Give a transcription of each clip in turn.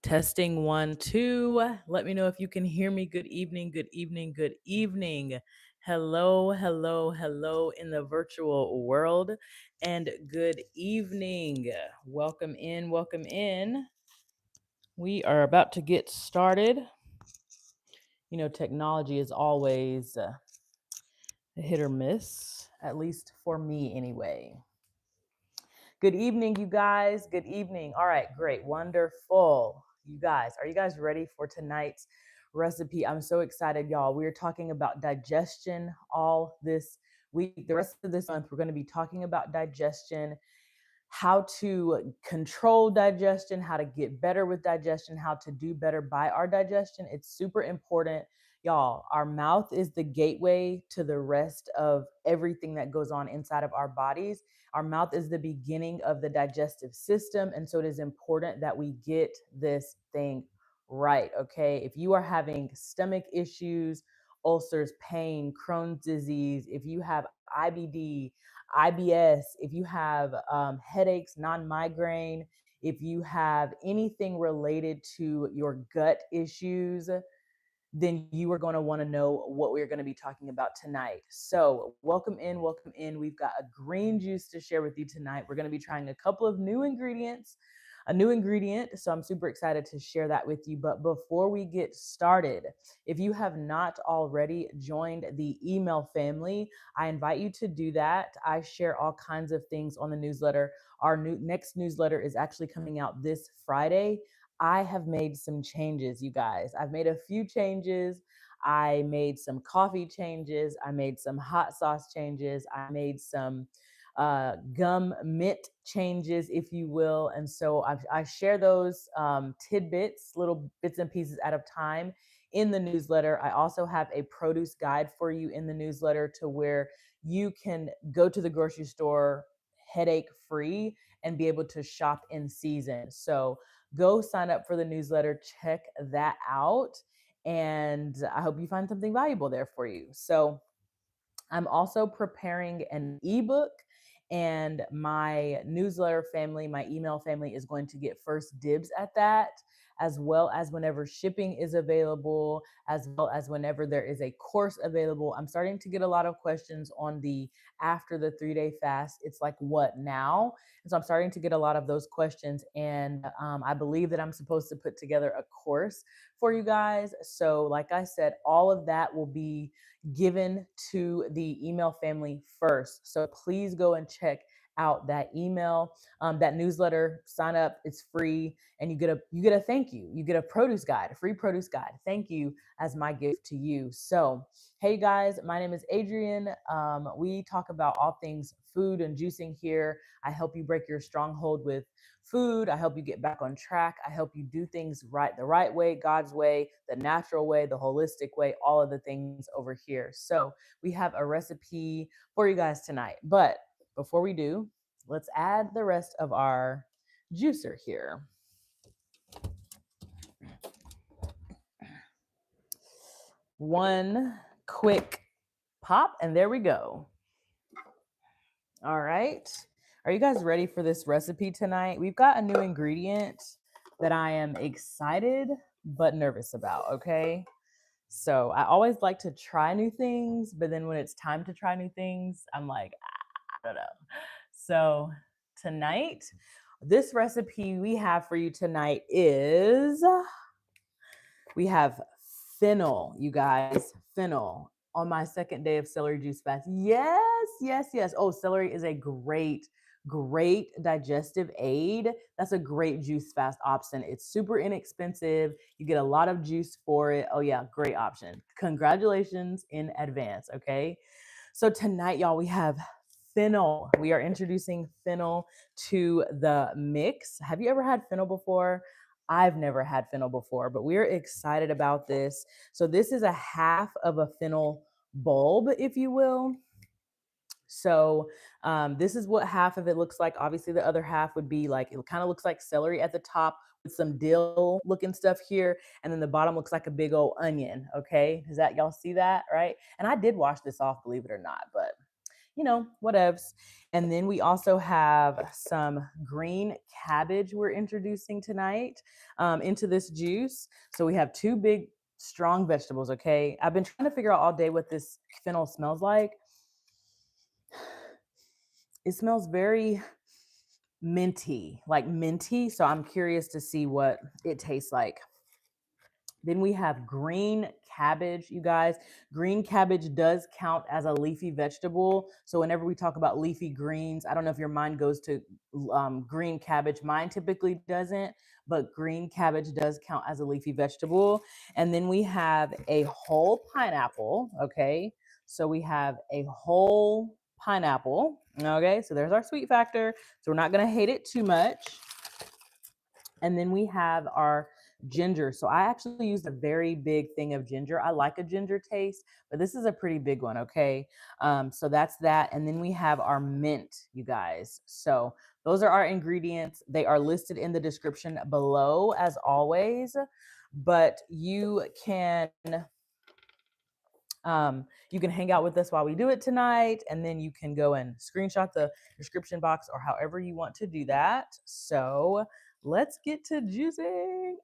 Testing one, two. Let me know if you can hear me. Good evening, good evening, good evening. Hello, hello, hello in the virtual world, and good evening. Welcome in, welcome in. We are about to get started. You know, technology is always a hit or miss, at least for me anyway. Good evening, you guys. Good evening. All right, great. Wonderful. You guys, are you guys ready for tonight's recipe? I'm so excited, y'all. We are talking about digestion all this week. The rest of this month, we're going to be talking about digestion, how to control digestion, how to get better with digestion, how to do better by our digestion. It's super important. Y'all, our mouth is the gateway to the rest of everything that goes on inside of our bodies. Our mouth is the beginning of the digestive system. And so it is important that we get this thing right. Okay. If you are having stomach issues, ulcers, pain, Crohn's disease, if you have IBD, IBS, if you have headaches, non migraine, if you have anything related to your gut issues, then you are going to want to know what we're going to be talking about tonight. So, welcome in, welcome in. We've got a green juice to share with you tonight. We're going to be trying a couple of new ingredients, a new ingredient. So, I'm super excited to share that with you. But before we get started, if you have not already joined the email family, I invite you to do that. I share all kinds of things on the newsletter. Our next newsletter is actually coming out this Friday. I have made some changes, you guys. I've made a few changes. I made some coffee changes. I made some hot sauce changes. I made some gum mint changes, if you will. And so I share those tidbits, little bits and pieces at a time in the newsletter. I also have a produce guide for you in the newsletter to where you can go to the grocery store headache free and be able to shop in season. So go sign up for the newsletter, check that out, and I hope you find something valuable there for you. So I'm also preparing an ebook, and my newsletter family, my email family is going to get first dibs at that, as well as whenever shipping is available, as well as whenever there is a course available. I'm starting to get a lot of questions on the after the 3-day fast. It's like, what now? And so I'm starting to get a lot of those questions. And I believe that I'm supposed to put together a course for you guys. So, like I said, all of that will be given to the email family first. So please go and check out that email, that newsletter. Sign up; it's free, and you get a thank you. You get a produce guide, a free produce guide. Thank you as my gift to you. So, hey guys, my name is Adrienne. We talk about all things food and juicing here. I help you break your stronghold with food. I help you get back on track. I help you do things right, the right way, God's way, the natural way, the holistic way, all of the things over here. So we have a recipe for you guys tonight. But before we do, let's add the rest of our juicer here. One quick pop, and there we go. All right. Are you guys ready for this recipe tonight? We've got a new ingredient that I am excited but nervous about, okay? So I always like to try new things, but then when it's time to try new things, I'm like, I don't know. So tonight, this recipe we have for you tonight is we have fennel, you guys, fennel on my second day of celery juice fast. Yes, yes, yes. Oh, celery is a great digestive aid. That's a great juice fast option. It's super inexpensive. You get a lot of juice for it. Oh yeah, great option. Congratulations in advance, okay? So tonight, y'all, we have fennel. We are introducing fennel to the mix. Have you ever had fennel before? I've never had fennel before, but we're excited about this. So this is a half of a fennel bulb, if you will. So this is what half of it looks like. Obviously, the other half would be like, it kind of looks like celery at the top with some dill looking stuff here. And then the bottom looks like a big old onion. Okay. Does that, y'all see that? Right. And I did wash this off, believe it or not. But whatevs. And then we also have some green cabbage we're introducing tonight into this juice. So we have two big, strong vegetables, okay? I've been trying to figure out all day what this fennel smells like. It smells very minty, like minty. So I'm curious to see what it tastes like. Then we have green cabbage, you guys. Green cabbage does count as a leafy vegetable. So whenever we talk about leafy greens, I don't know if your mind goes to green cabbage. Mine typically doesn't, but green cabbage does count as a leafy vegetable. And then we have a whole pineapple, okay? So we have a whole pineapple, okay? So there's our sweet factor. So we're not gonna hate it too much. And then we have our ginger. So I actually used a very big thing of ginger. I like a ginger taste, but this is a pretty big one, okay? So that's that. And then we have our mint, you guys. So those are our ingredients. They are listed in the description below as always, but you can hang out with us while we do it tonight, and then you can go and screenshot the description box or however you want to do that. So let's get to juicing.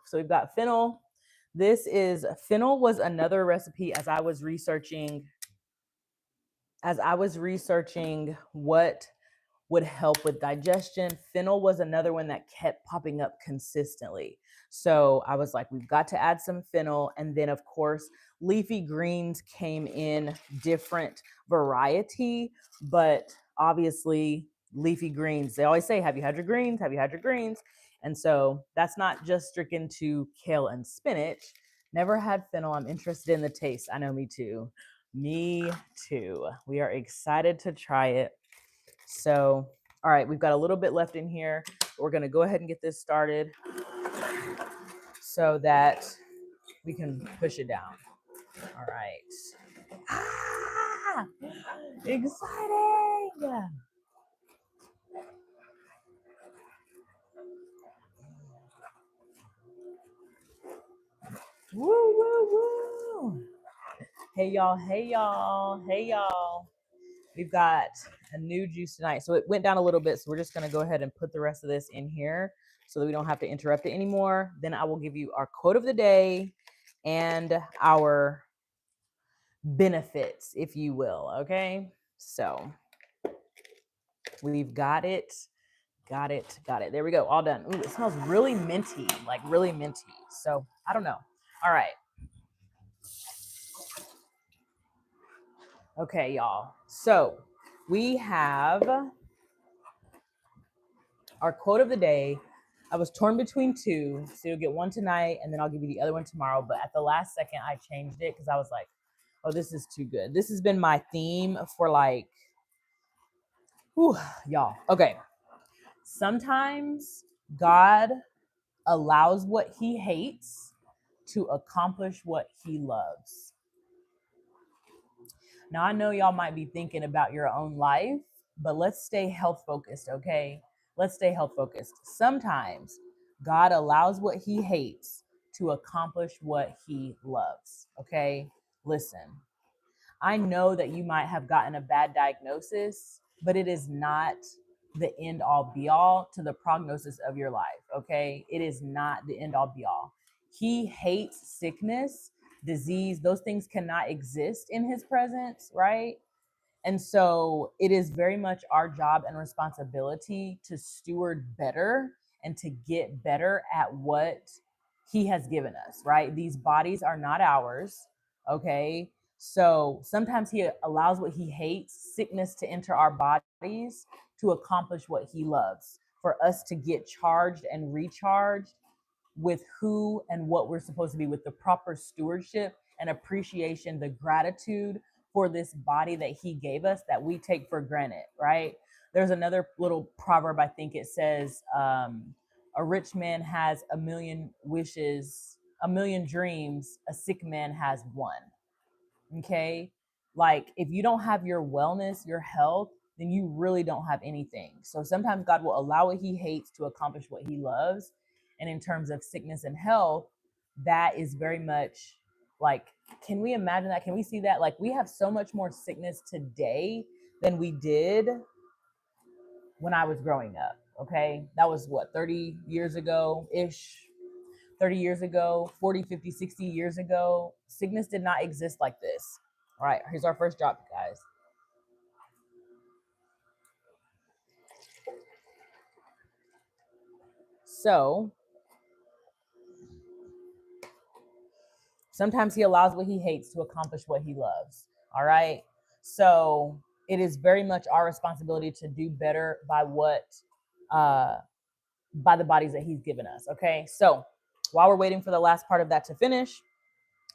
So we've got fennel. Fennel was another recipe as I was researching what would help with digestion. Fennel was another one that kept popping up consistently. So I was like, we've got to add some fennel. And then of course, leafy greens came in different variety, but obviously leafy greens, they always say, have you had your greens? Have you had your greens? And so that's not just stricken to kale and spinach. Never had fennel. I'm interested in the taste. I know, me too. Me too. We are excited to try it. So, all right, we've got a little bit left in here. We're going to go ahead and get this started so that we can push it down. All right. Ah, exciting. Woo, woo, woo. Hey, y'all. Hey, y'all. Hey, y'all. We've got a new juice tonight. So it went down a little bit. So we're just going to go ahead and put the rest of this in here so that we don't have to interrupt it anymore. Then I will give you our quote of the day and our benefits, if you will. Okay. So we've got it. Got it. Got it. There we go. All done. Ooh, it smells really minty, like really minty. So I don't know. All right. Okay, y'all. So we have our quote of the day. I was torn between two, so you'll get one tonight and then I'll give you the other one tomorrow. But at the last second, I changed it because I was like, oh, this is too good. This has been my theme for like, whew, y'all. Okay. Sometimes God allows what he hates to accomplish what he loves. Now, I know y'all might be thinking about your own life, but let's stay health focused, okay? Let's stay health focused. Sometimes God allows what he hates to accomplish what he loves, okay? Listen, I know that you might have gotten a bad diagnosis, but it is not the end all be all to the prognosis of your life, okay? It is not the end all be all. He hates sickness, disease. Those things cannot exist in his presence, right? And so it is very much our job and responsibility to steward better and to get better at what he has given us, right? These bodies are not ours, okay? So sometimes he allows what he hates, sickness, to enter our bodies to accomplish what he loves, for us to get charged and recharged with who and what we're supposed to be, with the proper stewardship and appreciation, the gratitude for this body that he gave us that we take for granted, right? There's another little proverb, I think it says, a rich man has a million wishes, a million dreams, a sick man has one. Okay. Like if you don't have your wellness, your health, then you really don't have anything. So sometimes God will allow what he hates to accomplish what he loves. And in terms of sickness and health, that is very much like, can we imagine that? Can we see that? Like we have so much more sickness today than we did when I was growing up. Okay. That was what, 30 years ago ish, 30 years ago, 40, 50, 60 years ago. Sickness did not exist like this. All right. Here's our first drop, guys. So sometimes he allows what he hates to accomplish what he loves. All right. So it is very much our responsibility to do better by by the bodies that he's given us. Okay. So while we're waiting for the last part of that to finish,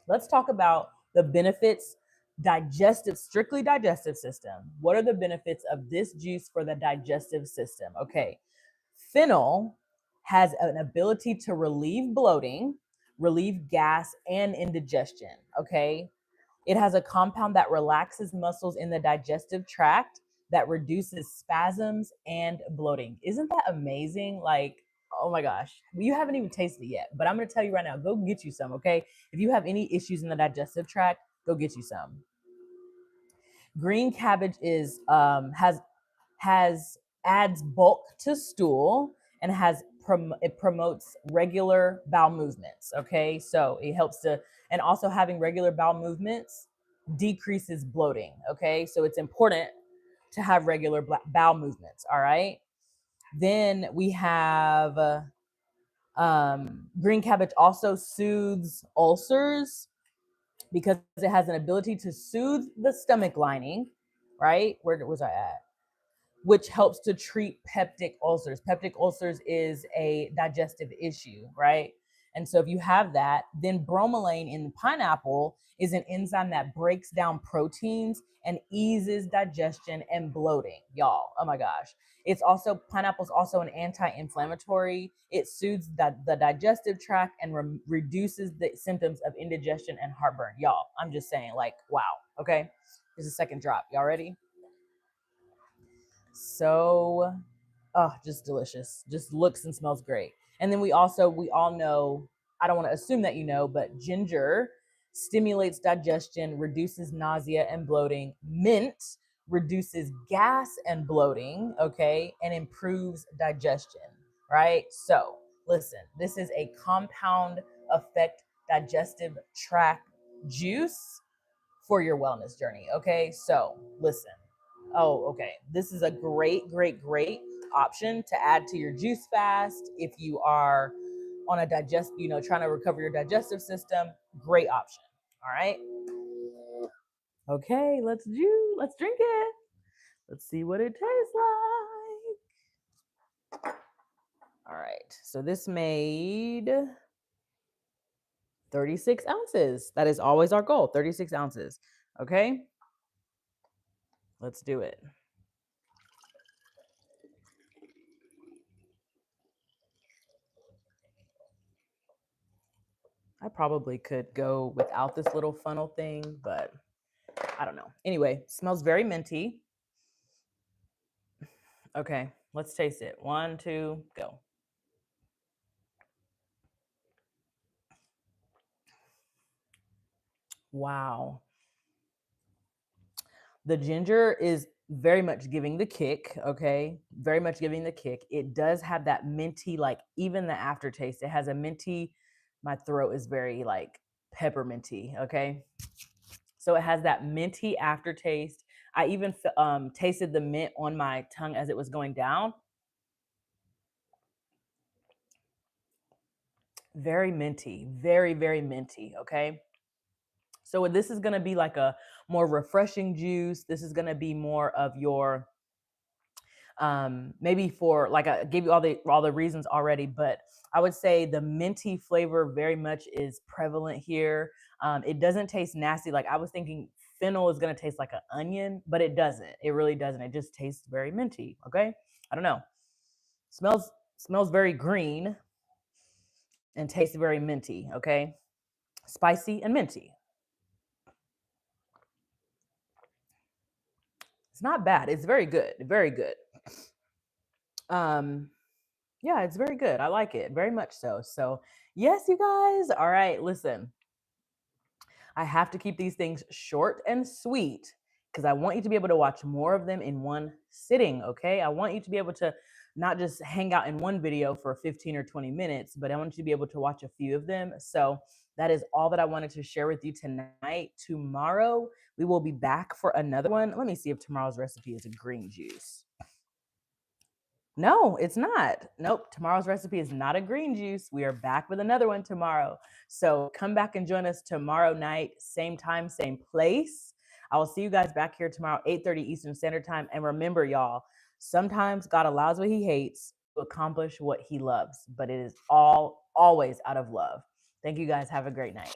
let's talk about the benefits, strictly digestive system. What are the benefits of this juice for the digestive system? Okay. Fennel has an ability to relieve bloating, relieve gas, and indigestion. Okay. It has a compound that relaxes muscles in the digestive tract, that reduces spasms and bloating. Isn't that amazing? Like, oh my gosh, you haven't even tasted it yet, but I'm going to tell you right now, go get you some, okay? If you have any issues in the digestive tract, go get you some. Green cabbage is has adds bulk to stool and it promotes regular bowel movements. Okay, so it helps to, and also having regular bowel movements decreases bloating. Okay, so it's important to have regular bowel movements. All right, then we have green cabbage also soothes ulcers because it has an ability to soothe the stomach lining. Right, where was I at? Which helps to treat peptic ulcers. Peptic ulcers is a digestive issue, right? And so if you have that, then bromelain in the pineapple is an enzyme that breaks down proteins and eases digestion and bloating, y'all. Oh my gosh. Pineapple's also an anti-inflammatory. It soothes the digestive tract and reduces the symptoms of indigestion and heartburn. Y'all, I'm just saying, like, wow. Okay. Here's a second drop. Y'all ready? So, oh, just delicious. Just looks and smells great. And then we all know, I don't want to assume that you know, but ginger stimulates digestion, reduces nausea and bloating. Mint reduces gas and bloating, okay, and improves digestion, right? So, listen, this is a compound effect digestive tract juice for your wellness journey, okay? So, listen. Oh, okay. This is a great, great, great option to add to your juice fast. If you are on a trying to recover your digestive system, great option. All right. Okay, let's drink it. Let's see what it tastes like. All right. So this made 36 ounces. That is always our goal, 36 ounces. Okay. Let's do it. I probably could go without this little funnel thing, but I don't know. Anyway, smells very minty. Okay, let's taste it. 1, 2, go. Wow. The ginger is very much giving the kick, okay? Very much giving the kick. It does have that minty, like even the aftertaste. It has a minty, my throat is very like pepperminty, okay? So it has that minty aftertaste. I even tasted the mint on my tongue as it was going down. Very minty, very, very minty, okay? So this is going to be like a more refreshing juice. This is going to be more of your maybe for, like, I gave you all the reasons already, but I would say the minty flavor very much is prevalent here. It doesn't taste nasty. Like, I was thinking fennel is going to taste like an onion, but it doesn't. It really doesn't. It just tastes very minty. Okay, I don't know. Smells very green and tastes very minty. Okay, spicy and minty. It's not bad. It's very good. Very good. Um, yeah, it's very good. I like it very much so. So, yes, you guys. All right, listen. I have to keep these things short and sweet. because I want you to be able to watch more of them in one sitting, okay? I want you to be able to not just hang out in one video for 15 or 20 minutes, but I want you to be able to watch a few of them. So that is all that I wanted to share with you tonight. Tomorrow, we will be back for another one. Let me see if tomorrow's recipe is a green juice. No, it's not. Nope. Tomorrow's recipe is not a green juice. We are back with another one tomorrow. So come back and join us tomorrow night, same time, same place. I will see you guys back here tomorrow, 8:30 Eastern Standard Time. And remember, y'all, sometimes God allows what he hates to accomplish what he loves, but it is always out of love. Thank you guys. Have a great night.